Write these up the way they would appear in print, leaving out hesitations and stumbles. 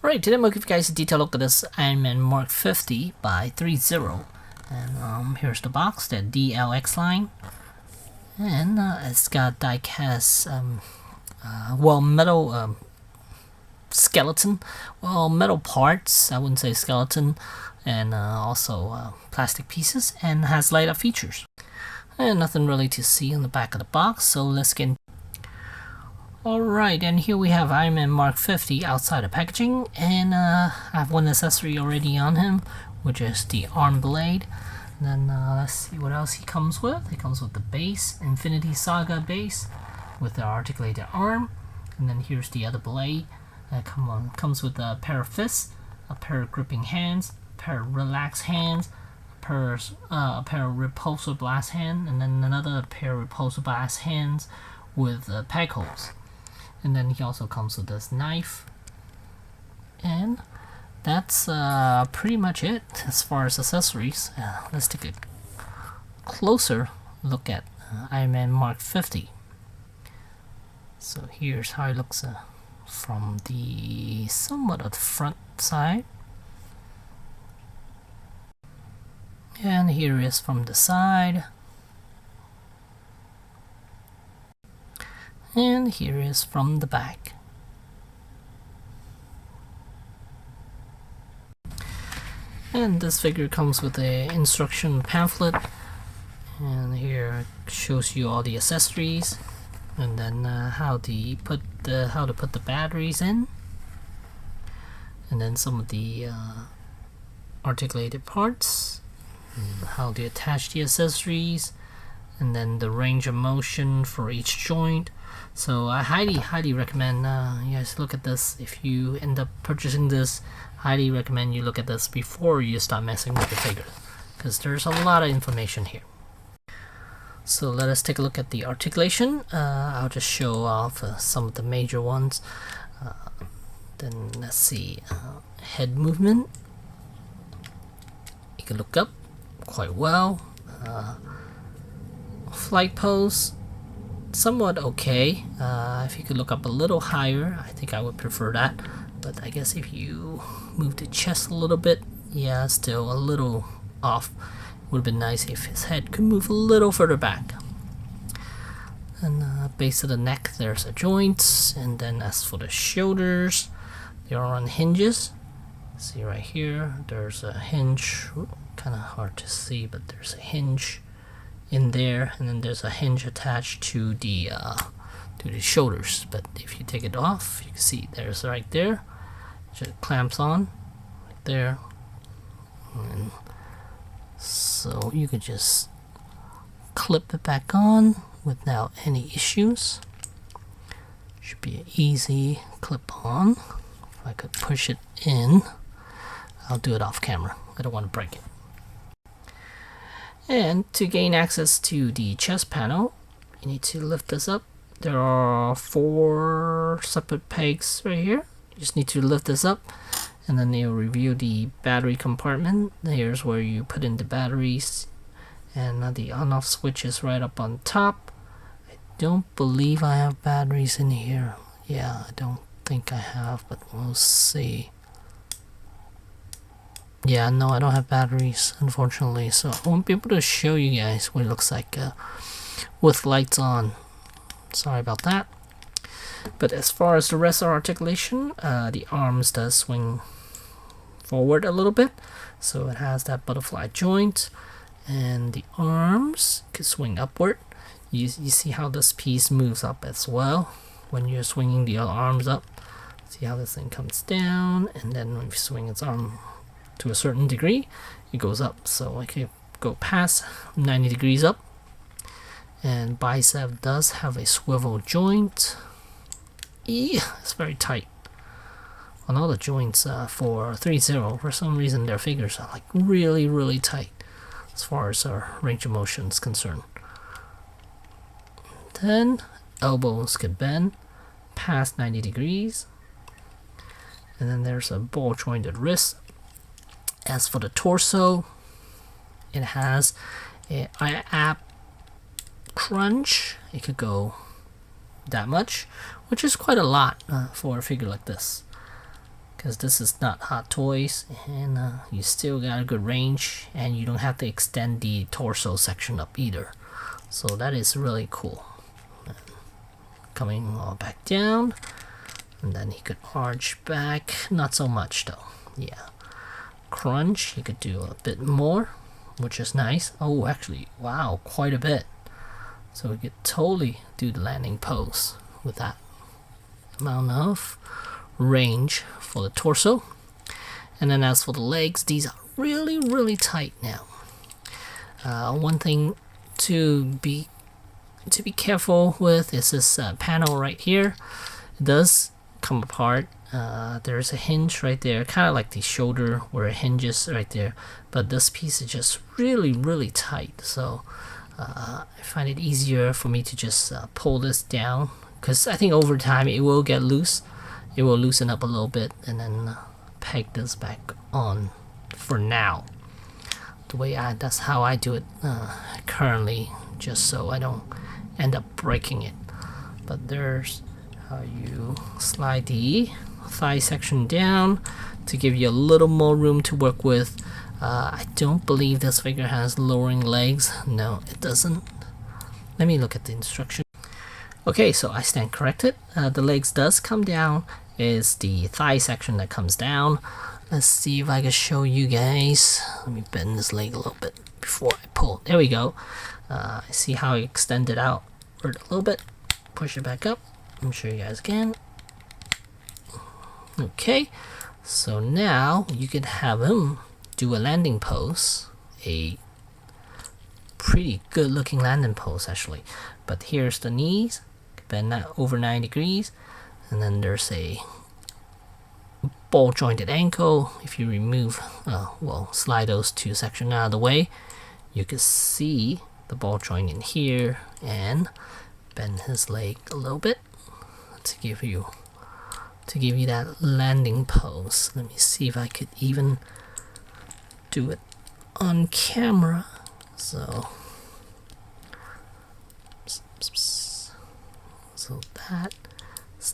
Alright, today I'm going to give you guys a detailed look at this Iron Man Mark 50 by Threezero. And here's the box, the DLX line. And it's got die-cast, metal skeleton. Well, metal parts, I wouldn't say skeleton. And also plastic pieces, and has light-up features. And nothing really to see on the back of the box, so let's get into. Alright, and here we have Iron Man Mark 50 outside of packaging, and I have one accessory already on him, which is the arm blade. And then let's see what else he comes with. He comes with the base, Infinity Saga base, with the articulated arm. And then here's the other blade. Comes with a pair of fists, a pair of gripping hands, a pair of relaxed hands, a pair of repulsor blast hand, and then another pair of repulsor blast hands with peg holes. And then he also comes with this knife, and that's pretty much it as far as accessories. Let's take a closer look at Iron Man Mark 50. So here's how it looks from the somewhat of the front side, and here is from the side. And here is from the back. And this figure comes with a instruction pamphlet, and here it shows you all the accessories, and then how to put the batteries in, and then some of the articulated parts, and how to attach the accessories, and then the range of motion for each joint. So I highly recommend you guys look at this. If you end up purchasing this, highly recommend you look at this before you start messing with the figure, because there's a lot of information here. So let us take a look at the articulation. I'll just show off some of the major ones. Then let's see, head movement. You can look up quite well. Flight pose, somewhat okay. If you could look up a little higher, I think I would prefer that. But I guess if you move the chest a little bit, yeah, still a little off. Would have been nice if his head could move a little further back. And base of the neck, there's a joint. And then as for the shoulders, they are on hinges. See right here, there's a hinge. Kind of hard to see, but there's a hinge in there, and then there's a hinge attached to the shoulders. But if you take it off, you can see there's right there, it clamps on right there, and so you could just clip it back on without any issues. Should be an easy clip on. If I could push it in, I'll do it off camera, I don't want to break it. And to gain access to the chest panel, you need to lift this up. There are 4 separate pegs right here. You just need to lift this up, and then they'll reveal the battery compartment. Here's where you put in the batteries, and the on-off switch is right up on top. I don't believe I have batteries in here. Yeah, I don't think I have, but we'll see. Yeah, no, I don't have batteries, unfortunately, so I won't be able to show you guys what it looks like with lights on. Sorry about that. But as far as the rest of articulation, the arms does swing forward a little bit, so it has that butterfly joint, and the arms can swing upward. You see how this piece moves up as well when you're swinging the arms up. See how this thing comes down, and then when you swing its arm to a certain degree, it goes up. So I can go past 90 degrees up. And bicep does have a swivel joint. It's very tight on all the joints for Threezero. For some reason their figures are like really tight as far as our range of motion is concerned. Then elbows could bend past 90 degrees. And then there's a ball jointed wrist. As for the torso, it has an ab crunch. It could go that much, which is quite a lot for a figure like this. because this is not Hot Toys, and you still got a good range, and you don't have to extend the torso section up either. So that is really cool. Coming all back down, and then he could arch back, not so much though. Yeah, crunch, he could do a bit more, which is nice. Oh, actually, wow, quite a bit. So we could totally do the landing pose with that amount of range for the torso. And then as for the legs, these are really tight now. One thing to be careful with is this panel right here. It does come apart. There's a hinge right there, kind of like the shoulder where it hinges right there, but this piece is just really tight. So I find it easier for me to just pull this down, because I think over time it will get loose. It will loosen up a little bit, and then peg this back on for now. That's how I do it currently, just so I don't end up breaking it. But there's how you slide the thigh section down to give you a little more room to work with. I don't believe this figure has lowering legs. No, it doesn't. Let me look at the instruction. Okay, so I stand corrected. The legs does come down. Is the thigh section that comes down. Let's see if I can show you guys. Let me bend this leg a little bit before I pull. There we go. See how I extended out a little bit. Push it back up. Let me show you guys again. Okay, so now you could have him do a landing pose, a pretty good looking landing pose actually. But here's the knees, bend that over 90 degrees, and then there's a ball jointed ankle. If you remove, slide those two sections out of the way, you can see the ball joint in here, and bend his leg a little bit to give you that landing pose. Let me see if I could even do it on camera. So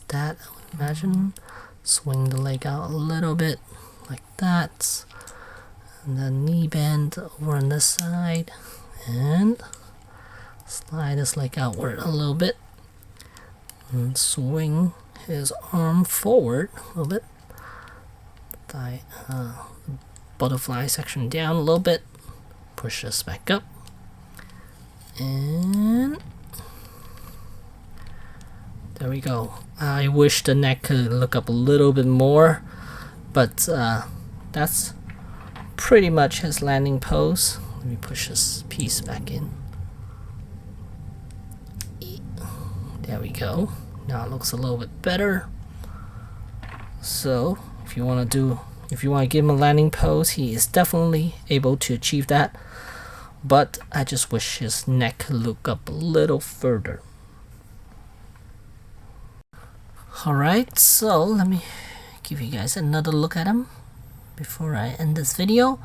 that I would imagine. Swing the leg out a little bit like that, and then knee bend over on this side, and slide his leg outward a little bit, and swing his arm forward a little bit. Thigh, butterfly section down a little bit. Push this back up, and there we go. I wish the neck could look up a little bit more, but that's pretty much his landing pose. Let me push this piece back in. There we go. Now it looks a little bit better. So if you want to give him a landing pose, he is definitely able to achieve that. But I just wish his neck could look up a little further. Alright, so let me give you guys another look at him before I end this video.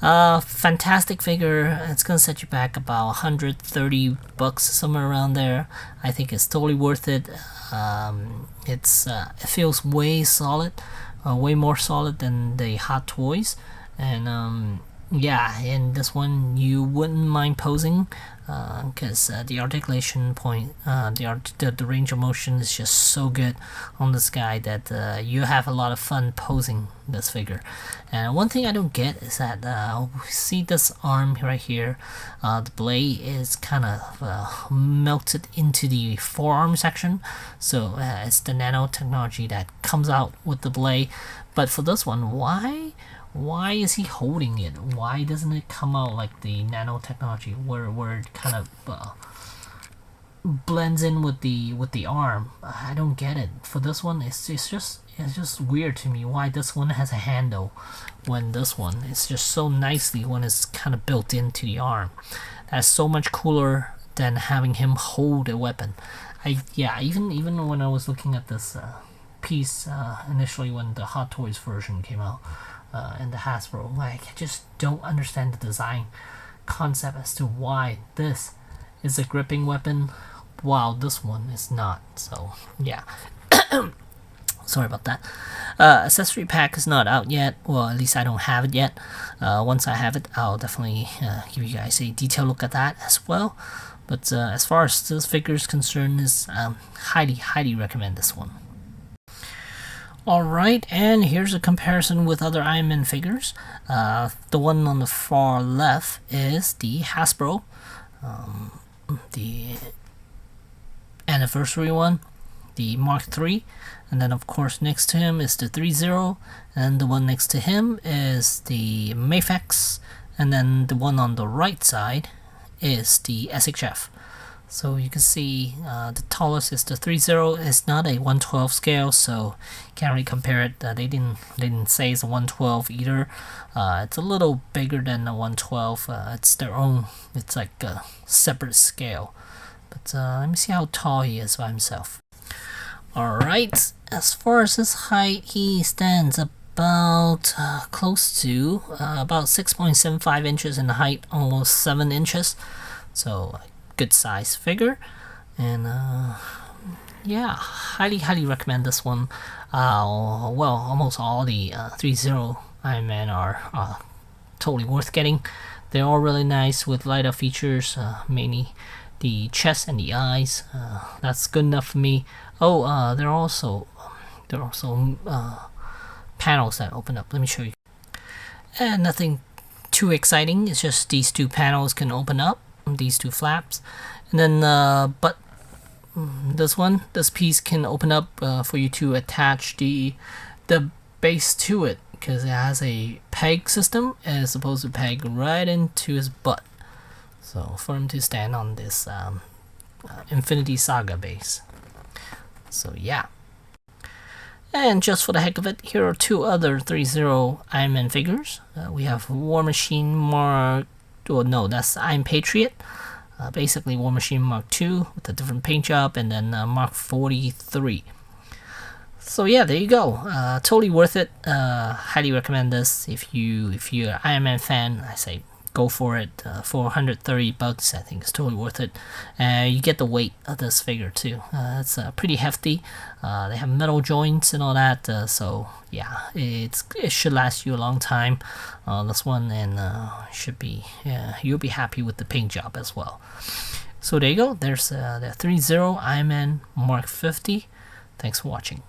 Fantastic figure. It's gonna set you back about 130 bucks, somewhere around there. I think it's totally worth it. It feels way solid, way more solid than the Hot Toys, and yeah, in this one you wouldn't mind posing, because the articulation point, the range of motion is just so good on this guy that you have a lot of fun posing this figure. And one thing I don't get is that see this arm right here, the blade is kind of melted into the forearm section, so it's the nanotechnology that comes out with the blade. But for this one, why is he holding it? Why doesn't it come out like the nanotechnology where it kind of blends in with the arm? I don't get it. For this one, it's just weird to me why this one has a handle when this one is just so nicely when it's kind of built into the arm. That's so much cooler than having him hold a weapon. Even when I was looking at this piece initially when the Hot Toys version came out, and the Hasbro, I just don't understand the design concept as to why this is a gripping weapon while this one is not. So yeah. Sorry about that. Accessory pack is not out yet. Well, at least I don't have it yet. Once I have it, I'll definitely give you guys a detailed look at that as well. But as far as this figure is concerned, is highly recommend this one. Alright, and here's a comparison with other Iron Man figures. The one on the far left is the Hasbro, the anniversary one, the Mark III, and then of course next to him is the Threezero, and the one next to him is the Mafex, and then the one on the right side is the SHF. So you can see the tallest is the Threezero. It's not a 1/12 scale, so can't really compare it. They didn't say it's a 1/12 either. It's a little bigger than a 1/12. It's their own. It's like a separate scale. But let me see how tall he is by himself. Alright, as far as his height, he stands about close to about 6.75 inches in height, almost 7 inches. So good size figure, and yeah, highly recommend this one. Well, almost all the Threezero Iron Man are totally worth getting. They're all really nice with light up features, mainly the chest and the eyes. That's good enough for me. Oh, there are also panels that open up. Let me show you. And nothing too exciting. It's just these two panels can open up, these two flaps, and then but this piece can open up for you to attach the base to it, because it has a peg system and it's supposed to peg right into his butt, so for him to stand on this Infinity Saga base. So yeah. And just for the heck of it, here are two other Threezero Iron Man figures. We have War Machine Mark, well no, that's Iron Patriot. Basically War Machine Mark II with a different paint job, and then Mark 43. So yeah, there you go. Totally worth it. Highly recommend this. If you're an Iron Man fan, I say go for it. For $130, I think it's totally worth it. You get the weight of this figure too. It's pretty hefty. They have metal joints and all that, so yeah, it should last you a long time. This one, and you'll be happy with the paint job as well. So there you go. There's the Threezero Iron Man Mark 50. Thanks for watching.